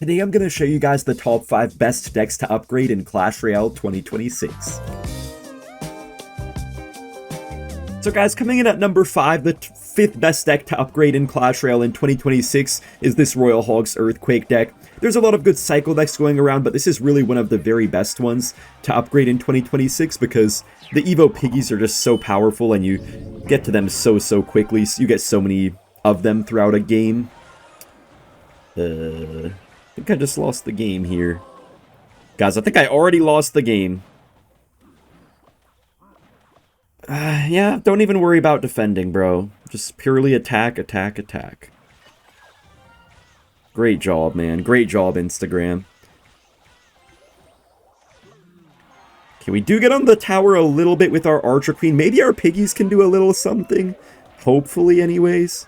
Today I'm going to show you guys the top 5 best decks to upgrade in Clash Royale 2026. So guys, coming in at number 5, the 5th best deck to upgrade in Clash Royale in 2026 is this Royal Hogs Earthquake deck. There's a lot of good cycle decks going around, but this is really one of the very best ones to upgrade in 2026 because the Evo Piggies are just so powerful and you get to them so quickly. So you get so many of them throughout a game. I think I just lost the game here. Guys, I think I already lost the game. Yeah, don't even worry about defending, bro. Just purely attack, attack, attack. Great job, man. Great job, Instagram. Okay, we do get on the tower a little bit with our Archer Queen. Maybe our piggies can do a little something. Hopefully, anyways.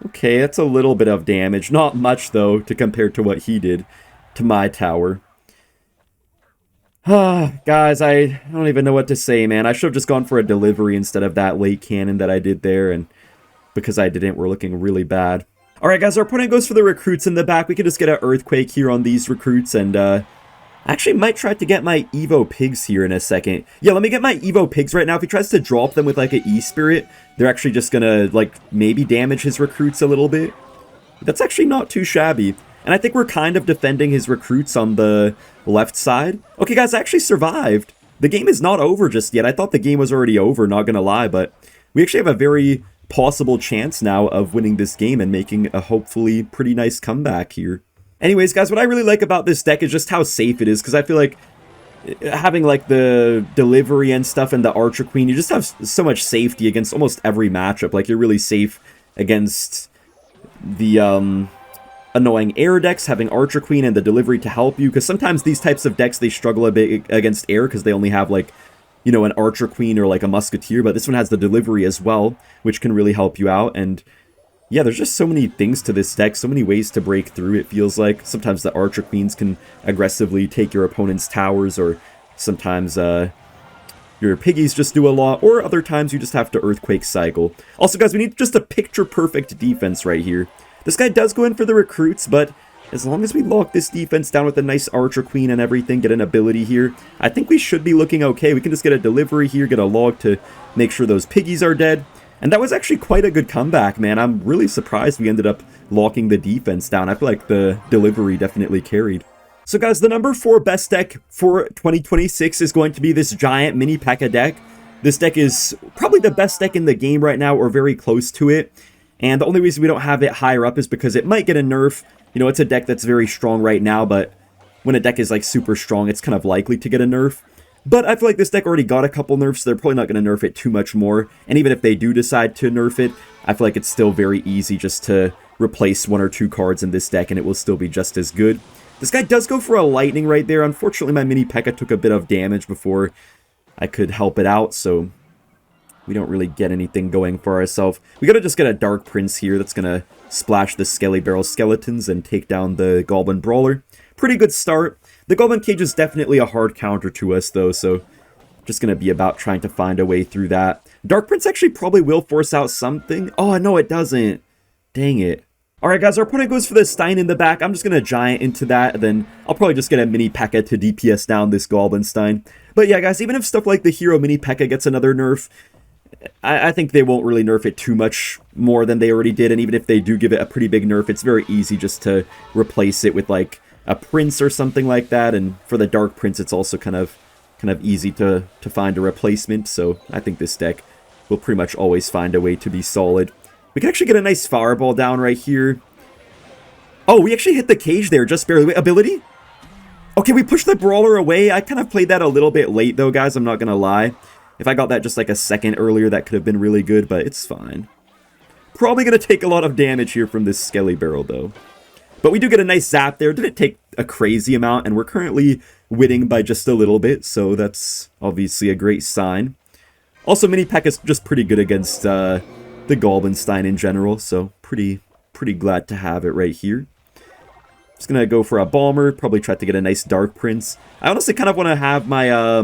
Okay, that's a little bit of damage. Not much, though, to compare to what he did to my tower. Guys, I don't even know what to say, man. I should have just gone for a delivery instead of that late cannon that I did there, and because I didn't, we're looking really bad. Alright, guys, our opponent goes for the recruits in the back. We can just get an Earthquake here on these recruits, and I actually might try to get my Evo Pigs here in a second. Yeah, let me get my Evo Pigs right now. If he tries to drop them with, like, an E-Spirit, they're actually just gonna, like, maybe damage his recruits a little bit. That's actually not too shabby. And I think we're kind of defending his recruits on the left side. Okay, guys, I actually survived. The game is not over just yet. I thought the game was already over, not gonna lie, but we actually have a very possible chance now of winning this game and making a hopefully pretty nice comeback here. Anyways, guys, what I really like about this deck is just how safe it is, because I feel like having, like, the delivery and stuff and the Archer Queen, you just have so much safety against almost every matchup. Like, you're really safe against the, annoying air decks, having Archer Queen and the delivery to help you, because sometimes these types of decks, they struggle a bit against air because they only have, like, you know, an Archer Queen or, like, a Musketeer, but this one has the delivery as well, which can really help you out. And yeah, there's just so many things to this deck, so many ways to break through, it feels like. Sometimes the Archer Queens can aggressively take your opponent's towers, or sometimes your piggies just do a lot, or other times you just have to Earthquake cycle. Also, guys, we need just a picture-perfect defense right here. This guy does go in for the recruits, but as long as we lock this defense down with a nice Archer Queen and everything, get an ability here, I think we should be looking okay. We can just get a delivery here, get a log to make sure those piggies are dead. And that was actually quite a good comeback, man. I'm really surprised we ended up locking the defense down. I feel like the delivery definitely carried. So guys, the number 4 best deck for 2026 is going to be this giant mini Pekka deck. This deck is probably the best deck in the game right now, or very close to it. And the only reason we don't have it higher up is because it might get a nerf. You know, it's a deck that's very strong right now, but when a deck is, like, super strong, it's kind of likely to get a nerf. But I feel like this deck already got a couple nerfs, so they're probably not going to nerf it too much more. And even if they do decide to nerf it, I feel like it's still very easy just to replace 1 or 2 cards in this deck, and it will still be just as good. This guy does go for a lightning right there. Unfortunately, my mini Pekka took a bit of damage before I could help it out, so we don't really get anything going for ourselves. We gotta just get a Dark Prince here that's gonna splash the Skelly Barrel Skeletons and take down the Goblin Brawler. Pretty good start. The Goblin Cage is definitely a hard counter to us, though, so just gonna be about trying to find a way through that. Dark Prince actually probably will force out something. Oh, no, it doesn't. Dang it. Alright, guys, our opponent goes for the Stein in the back. I'm just gonna Giant into that, and then I'll probably just get a mini Pekka to DPS down this Goblin Stein. But yeah, guys, even if stuff like the Hero mini Pekka gets another nerf, I think they won't really nerf it too much more than they already did, and even if they do give it a pretty big nerf, it's very easy just to replace it with, like, a Prince or something like that, and for the Dark Prince, it's also kind of easy to find a replacement, so I think this deck will pretty much always find a way to be solid. We can actually get a nice Fireball down right here. Oh, we actually hit the cage there, just barely. Wait, ability? Okay, we pushed the Brawler away. I kind of played that a little bit late, though, guys, I'm not gonna lie. If I got that just like a second earlier, that could have been really good, but it's fine. Probably going to take a lot of damage here from this Skelly Barrel, though. But we do get a nice zap there. Didn't take a crazy amount, and we're currently winning by just a little bit, so that's obviously a great sign. Also, Mini Pekka is just pretty good against the Goblin Stein in general, so pretty glad to have it right here. Just going to go for a Bomber, probably try to get a nice Dark Prince. I honestly kind of want to have my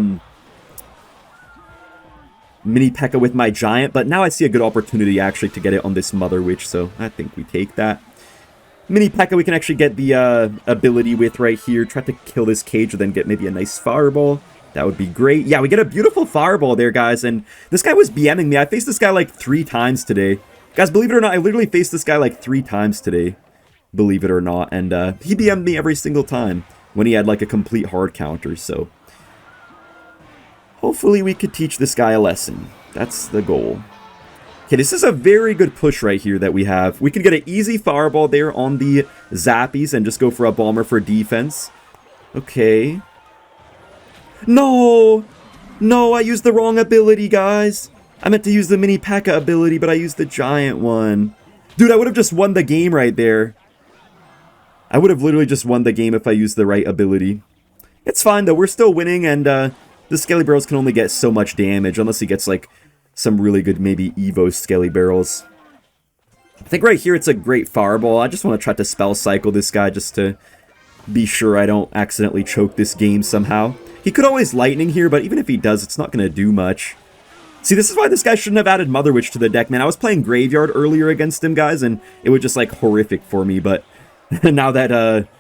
mini Pekka with my Giant, but now I see a good opportunity actually to get it on this Mother Witch, so I think we take that. Mini Pekka we can actually get the ability with right here. Try to kill this cage and then get maybe a nice fireball. That would be great. Yeah, we get a beautiful fireball there, guys. And this guy was BMing me. I faced this guy like 3 times today. Guys, believe it or not, I literally faced this guy like 3 times today. Believe it or not. And he BM'd me every single time when he had like a complete hard counter. So hopefully we could teach this guy a lesson. That's the goal. Okay, this is a very good push right here that we have. We can get an easy fireball there on the Zappies and just go for a bomber for defense. Okay. No! No, I used the wrong ability, guys. I meant to use the Mini Pekka ability, but I used the giant one. Dude, I would have just won the game right there. I would have literally just won the game if I used the right ability. It's fine, though. We're still winning, and the Skelly Barrels can only get so much damage, unless he gets, like, some really good, maybe, Evo Skelly Barrels. I think right here it's a great fireball. I just want to try to spell cycle this guy just to be sure I don't accidentally choke this game somehow. He could always lightning here, but even if he does, it's not going to do much. See, this is why this guy shouldn't have added Mother Witch to the deck, man. I was playing Graveyard earlier against him, guys, and it was just, like, horrific for me, but now that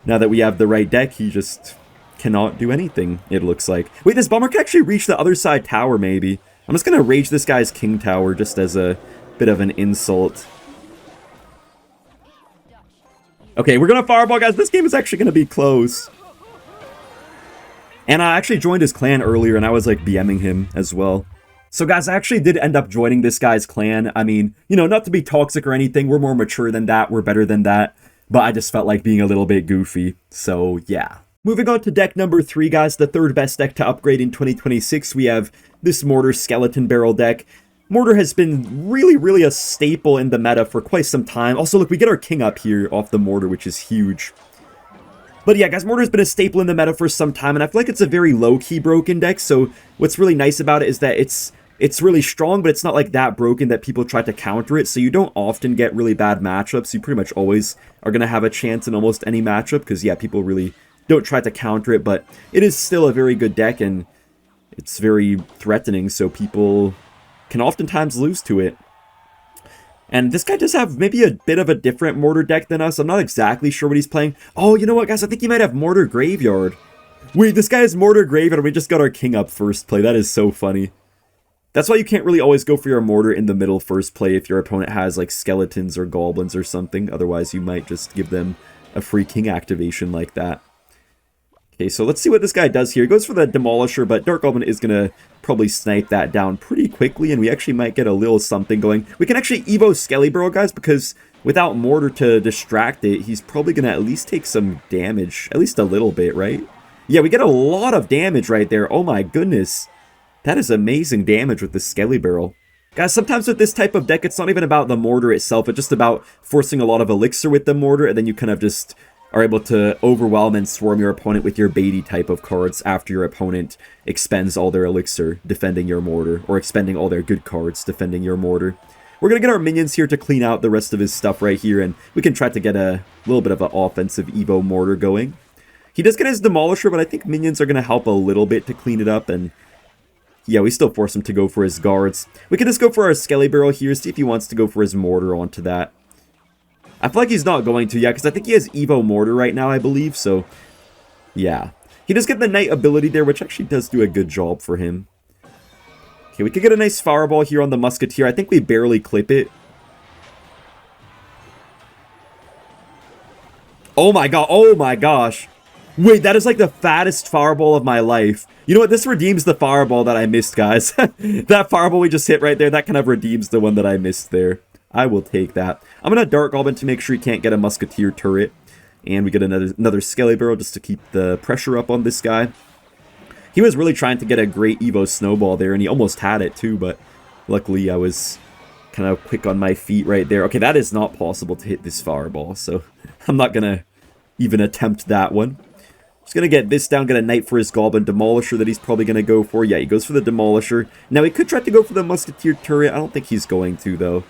we have the right deck, he just cannot do anything, it looks like. Wait, this bomber can actually reach the other side tower, maybe. I'm just going to rage this guy's King Tower just as a bit of an insult. Okay, we're going to fireball, guys. This game is actually going to be close. And I actually joined his clan earlier, and I was, like, BMing him as well. So, guys, I actually did end up joining this guy's clan. I mean, you know, not to be toxic or anything. We're more mature than that. We're better than that. But I just felt like being a little bit goofy. So, yeah. Moving on to deck number 3, guys. The third best deck to upgrade in 2026. We have this Mortar Skeleton Barrel deck. Mortar has been really a staple in the meta for quite some time. Also, look, we get our King up here off the Mortar, which is huge. But yeah, guys, Mortar's been a staple in the meta for some time, and I feel like it's a very low-key broken deck, so what's really nice about it is that it's really strong, but it's not like that broken that people try to counter it, so you don't often get really bad matchups. You pretty much always are going to have a chance in almost any matchup, because yeah, people really don't try to counter it, but it is still a very good deck, and it's very threatening, so people can oftentimes lose to it. And this guy does have maybe a bit of a different Mortar deck than us. I'm not exactly sure what he's playing. Oh, you know what, guys? I think he might have Mortar Graveyard. Wait, this guy has Mortar Graveyard, and we just got our King up first play. That is so funny. That's why you can't really always go for your Mortar in the middle first play if your opponent has, like, skeletons or goblins or something. Otherwise, you might just give them a free King activation like that. Okay, so let's see what this guy does here. He goes for the Demolisher, but Dark Goblin is going to probably snipe that down pretty quickly, and we actually might get a little something going. We can actually Evo Skelly Barrel, guys, because without Mortar to distract it, he's probably going to at least take some damage. At least a little bit, right? Yeah, we get a lot of damage right there. Oh my goodness. That is amazing damage with the Skelly Barrel. Guys, sometimes with this type of deck, it's not even about the Mortar itself. It's just about forcing a lot of Elixir with the Mortar, and then you kind of just are able to overwhelm and swarm your opponent with your baity type of cards after your opponent expends all their Elixir defending your Mortar, or expending all their good cards defending your Mortar. We're going to get our minions here to clean out the rest of his stuff right here, and we can try to get a little bit of an offensive Evo Mortar going. He does get his Demolisher, but I think minions are going to help a little bit to clean it up, and yeah, we still force him to go for his guards. We can just go for our Skelly Barrel here, see if he wants to go for his Mortar onto that. I feel like he's not going to, yeah, because I think he has Evo Mortar right now, I believe, so yeah. He does get the Knight ability there, which actually does do a good job for him. Okay, we could get a nice Fireball here on the Musketeer. I think we barely clip it. Oh my god, oh my gosh. Wait, that is like the fattest Fireball of my life. You know what, this redeems the Fireball that I missed, guys. That Fireball we just hit right there, that kind of redeems the one that I missed there. I will take that. I'm going to Dark Goblin to make sure he can't get a Musketeer turret. And we get another Skelly Barrel just to keep the pressure up on this guy. He was really trying to get a great Evo Snowball there, and he almost had it too, but luckily I was kind of quick on my feet right there. Okay, that is not possible to hit this Fireball, so I'm not going to even attempt that one. Just going to get this down, get a Knight for his Goblin Demolisher that he's probably going to go for. Yeah, he goes for the Demolisher. Now, he could try to go for the Musketeer turret. I don't think he's going to, though.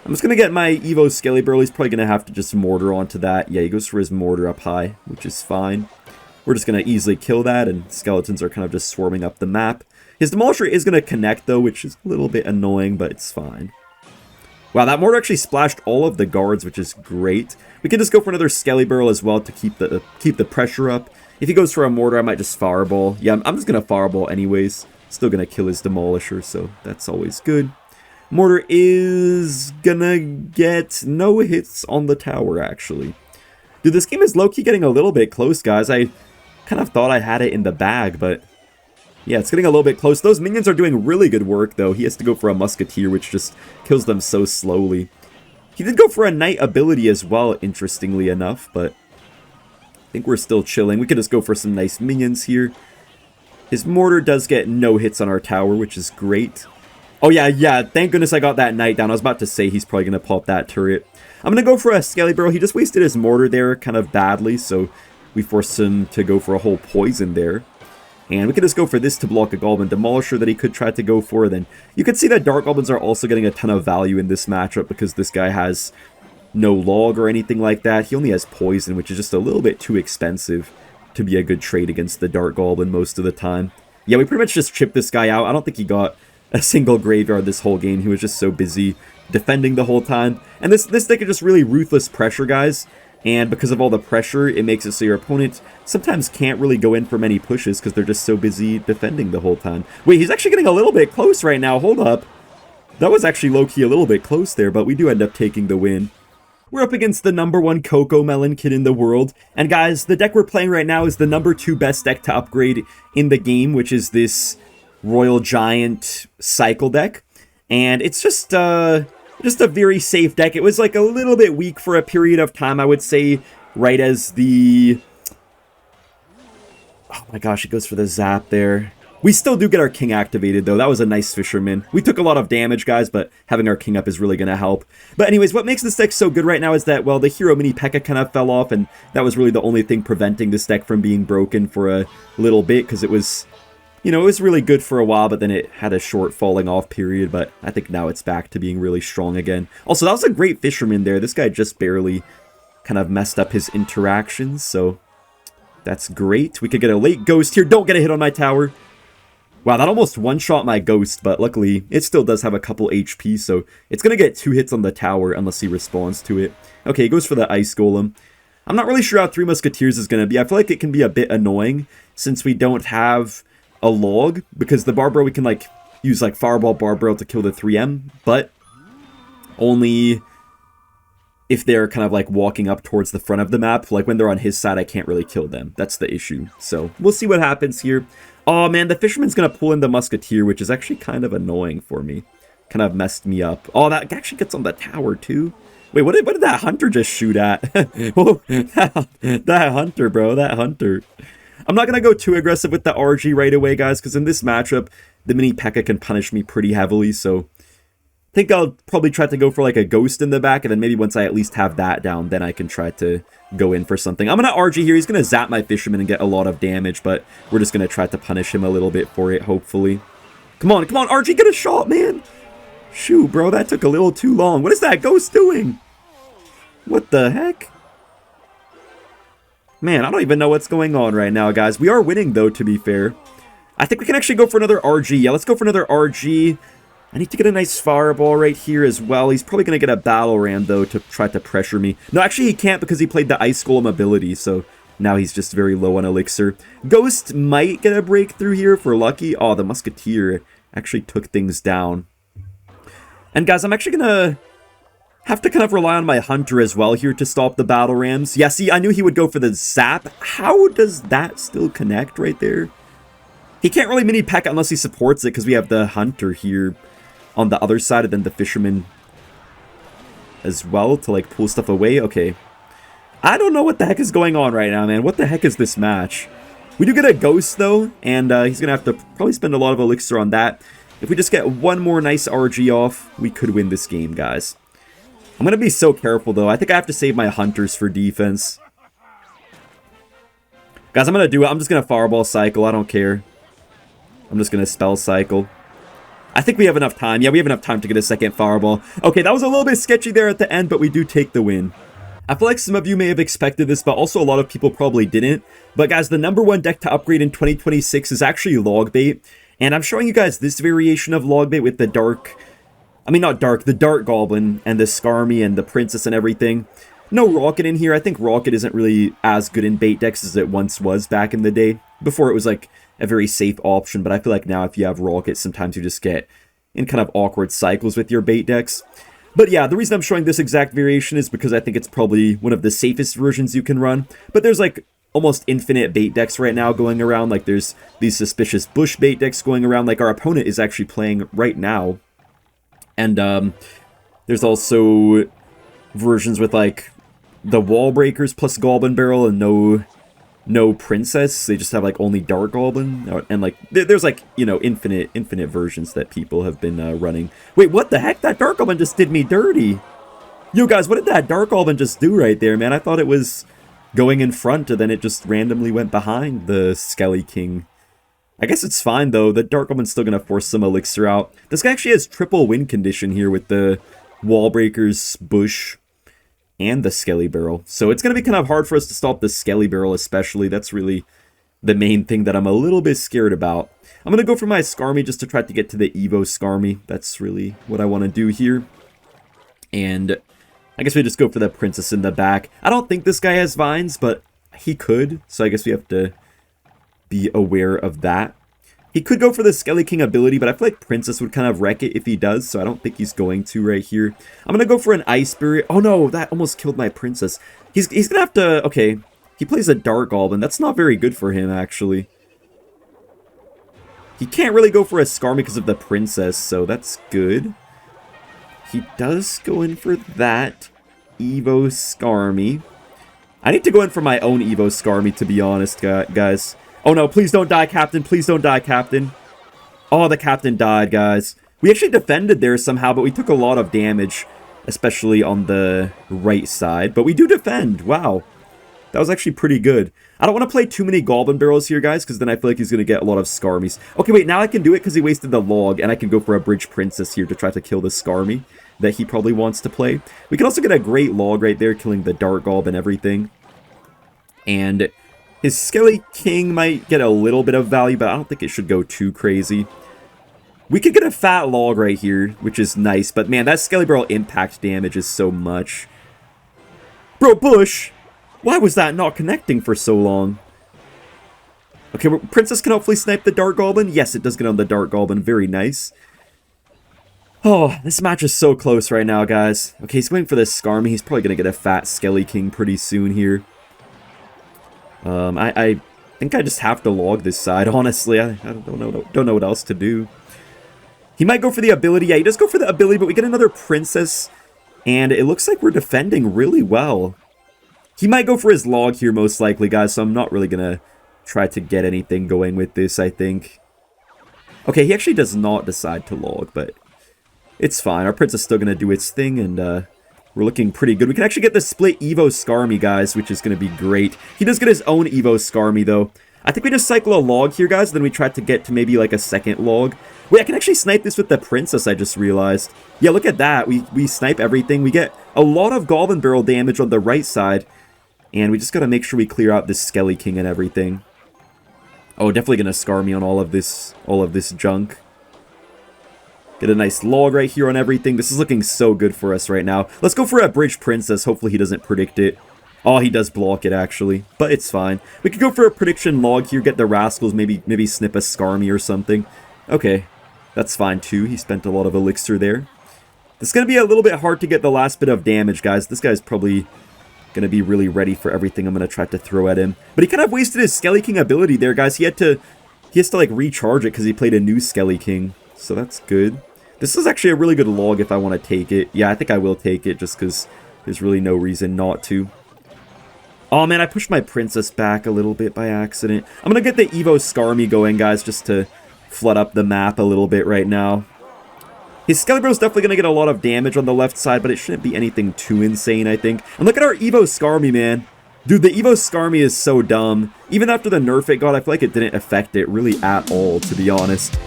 I'm just going to get my Evo Skelly Barrel. He's probably going to have to just Mortar onto that. Yeah, he goes for his Mortar up high, which is fine. We're just going to easily kill that, and skeletons are kind of just swarming up the map. His Demolisher is going to connect, though, which is a little bit annoying, but it's fine. Wow, that Mortar actually splashed all of the guards, which is great. We can just go for another Skelly Barrel as well to keep the pressure up. If he goes for a Mortar, I might just Fireball. Yeah, I'm just going to Fireball anyways. Still going to kill his Demolisher, so that's always good. Mortar is gonna get no hits on the tower, actually. Dude, this game is low-key getting a little bit close, guys. I kind of thought I had it in the bag, but yeah, it's getting a little bit close. Those minions are doing really good work, though. He has to go for a Musketeer, which just kills them so slowly. He did go for a Knight ability as well, interestingly enough, but I think we're still chilling. We could just go for some nice minions here. His Mortar does get no hits on our tower, which is great. Oh, yeah, thank goodness I got that Knight down. I was about to say he's probably going to pop that turret. I'm going to go for a Skelly Barrel. He just wasted his Mortar there kind of badly, so we forced him to go for a whole poison there. And we can just go for this to block a Goblin Demolisher that he could try to go for. Then you can see that Dark Goblins are also getting a ton of value in this matchup because this guy has no log or anything like that. He only has poison, which is just a little bit too expensive to be a good trade against the Dark Goblin most of the time. Yeah, we pretty much just chipped this guy out. I don't think he got a single graveyard this whole game. He was just so busy defending the whole time. And this deck is just really ruthless pressure, guys. And because of all the pressure, it makes it so your opponent sometimes can't really go in for many pushes because they're just so busy defending the whole time. Wait, he's actually getting a little bit close right now. Hold up. That was actually low-key a little bit close there, but we do end up taking the win. We're up against the #1 Coco Melon kid in the world. And guys, the deck we're playing right now is the #2 best deck to upgrade in the game, which is this Royal Giant Cycle deck. And it's just a very safe deck. It was like a little bit weak for a period of time, I would say, right as the... Oh my gosh, it goes for the zap there. We still do get our king activated, though. That was a nice Fisherman. We took a lot of damage, guys, but having our king up is really going to help. But anyways, what makes this deck so good right now is that, well, the hero mini Pekka kind of fell off, and that was really the only thing preventing this deck from being broken for a little bit, because it was... You know, it was really good for a while, but then it had a short falling off period, but I think now it's back to being really strong again. Also, that was a great Fisherman there. This guy just barely kind of messed up his interactions, so that's great. We could get a late Ghost here. Don't get a hit on my tower. Wow, that almost one-shot my Ghost, but luckily it still does have a couple HP, so it's going to get 2 hits on the tower unless he responds to it. Okay, he goes for the Ice Golem. I'm not really sure how 3 Musketeers is going to be. I feel like it can be a bit annoying since we don't have a log, because the Barbaro we can like use like Fireball Barbaro to kill the 3M, but only if they're kind of like walking up towards the front of the map. Like when they're on his side, I can't really kill them. That's the issue. So we'll see what happens here. Oh man, the Fisherman's gonna pull in the Musketeer, which is actually kind of annoying for me. Kind of messed me up. Oh, that actually gets on the tower too. Wait, what did that Hunter just shoot at? Whoa, that Hunter, bro, that Hunter. I'm not going to go too aggressive with the RG right away, guys, because in this matchup, the mini Pekka can punish me pretty heavily, so I think I'll probably try to go for like a Ghost in the back, and then maybe once I at least have that down, then I can try to go in for something. I'm going to RG here. He's going to zap my Fisherman and get a lot of damage, but we're just going to try to punish him a little bit for it, hopefully. Come on, RG, get a shot, man! Shoot, bro, that took a little too long. What is that Ghost doing? What the heck? Man, I don't even know what's going on right now, guys. We are winning, though, to be fair. I think we can actually go for another RG. Yeah, let's go for another RG. I need to get a nice Fireball right here as well. He's probably going to get a Battle Ram, though, to try to pressure me. No, actually, he can't because he played the Ice Golem ability, so now he's just very low on Elixir. Ghost might get a breakthrough here if we're lucky. Oh, the Musketeer actually took things down. And, guys, I'm actually going to have to kind of rely on my Hunter as well here to stop the Battle Rams. Yeah, see, I knew he would go for the Zap. How does that still connect right there? He can't really mini Pekka unless he supports it because we have the Hunter here on the other side and then the Fisherman as well to like pull stuff away. Okay. I don't know what the heck is going on right now, man. What the heck is this match? We do get a Ghost though, and he's going to have to probably spend a lot of Elixir on that. If we just get one more nice RG off, we could win this game, guys. I'm going to be so careful, though. I think I have to save my Hunters for defense. Guys, I'm going to do it. I'm just going to Fireball Cycle. I don't care. I'm just going to Spell Cycle. I think we have enough time. Yeah, we have enough time to get a second Fireball. Okay, that was a little bit sketchy there at the end, but we do take the win. I feel like some of you may have expected this, but also a lot of people probably didn't. But guys, the #1 deck to upgrade in 2026 is actually Logbait. And I'm showing you guys this variation of Logbait with the dark I mean, not Dark, the Dart Goblin and the Skarmy and the Princess and everything. No Rocket in here. I think Rocket isn't really as good in bait decks as it once was back in the day. Before it was like a very safe option, but I feel like now if you have Rocket, sometimes you just get in kind of awkward cycles with your bait decks. But yeah, the reason I'm showing this exact variation is because I think it's probably one of the safest versions you can run. But there's like almost infinite bait decks right now going around. Like there's these suspicious bush bait decks going around. Like our opponent is actually playing right now. And there's also versions with like the Wall Breakers plus Goblin Barrel and no Princess. They just have like only Dark Goblin, and like there's like, you know, infinite versions that people have been running. Wait, what the heck? That Dark Goblin just did me dirty. Yo guys, what did that Dark Goblin just do right there, man? I thought it was going in front, and then it just randomly went behind the Skelly King. I guess it's fine though. The Dark Goblin's still gonna force some elixir out. This guy actually has triple win condition here with the Wall Breakers, Bush, and the Skelly Barrel. So it's going to be kind of hard for us to stop the Skelly Barrel especially. That's really the main thing that I'm a little bit scared about. I'm going to go for my Skarmy just to try to get to the Evo Skarmy. That's really what I want to do here. And I guess we just go for the Princess in the back. I don't think this guy has vines, but he could. So I guess we have to be aware of that. He could go for the Skelly King ability, but I feel like Princess would kind of wreck it if he does, so I don't think he's going to right here. I'm going to go for an Ice Spirit. Oh no, that almost killed my Princess. He's going to have to... Okay, he plays a Dark Goblin. That's not very good for him, actually. He can't really go for a Skarmy because of the Princess, so that's good. He does go in for that Evo Skarmy. I need to go in for my own Evo Skarmy, to be honest, guys. Oh no, please don't die, Captain. Please don't die, Captain. Oh, the Captain died, guys. We actually defended there somehow, but we took a lot of damage, especially on the right side. But we do defend. Wow. That was actually pretty good. I don't want to play too many Goblin Barrels here, guys, because then I feel like he's going to get a lot of Skarmies. Okay, wait, now I can do it because he wasted the log, and I can go for a Bridge Princess here to try to kill the Skarmy that he probably wants to play. We can also get a great log right there, killing the Dark Goblin and everything. And his Skelly King might get a little bit of value, but I don't think it should go too crazy. We could get a fat log right here, which is nice, but man, that Skelly Barrel impact damage is so much. Bro, Bush! Why was that not connecting for so long? Okay, Princess can hopefully snipe the Dark Goblin. Yes, it does get on the Dark Goblin. Very nice. Oh, this match is so close right now, guys. Okay, he's going for this Skarmy. He's probably going to get a fat Skelly King pretty soon here. I think I just have to log this side, honestly. I don't know what else to do. He might go for the ability. Yeah, he does go for the ability, but we get another Princess, and it looks like we're defending really well. He might go for his log here, most likely, guys, so I'm not really going to try to get anything going with this, I think. Okay, he actually does not decide to log, but it's fine. Our Princess is still going to do its thing, and we're looking pretty good. We can actually get the split Evo Skarmy, guys, which is going to be great. He does get his own Evo Skarmy, though. I think we just cycle a log here, guys, then we try to get to maybe like a second log. Wait, I can actually snipe this with the Princess, I just realized. Yeah, look at that. We snipe everything. We get a lot of Goblin Barrel damage on the right side, and we just got to make sure we clear out this Skelly King and everything. Oh, definitely going to Skarmy on all of this junk. Get a nice log right here on everything. This is looking so good for us right now. Let's go for a Bridge Princess. Hopefully he doesn't predict it. Oh, he does block it, actually. But it's fine. We could go for a prediction log here. Get the Rascals. Maybe snip a Skarmy or something. Okay. That's fine, too. He spent a lot of elixir there. It's going to be a little bit hard to get the last bit of damage, guys. This guy's probably going to be really ready for everything I'm going to try to throw at him. But he kind of wasted his Skelly King ability there, guys. He has to like recharge it because he played a new Skelly King. So that's good. This is actually a really good log if I want to take it. Yeah, I think I will take it just because there's really no reason not to. Oh man, I pushed my Princess back a little bit by accident. I'm going to get the Evo Skarmy going, guys, just to flood up the map a little bit right now. His Skelly Barrel's definitely going to get a lot of damage on the left side, but it shouldn't be anything too insane, I think. And look at our Evo Skarmy, man. Dude, the Evo Skarmy is so dumb. Even after the nerf it got, I feel like it didn't affect it really at all, to be honest.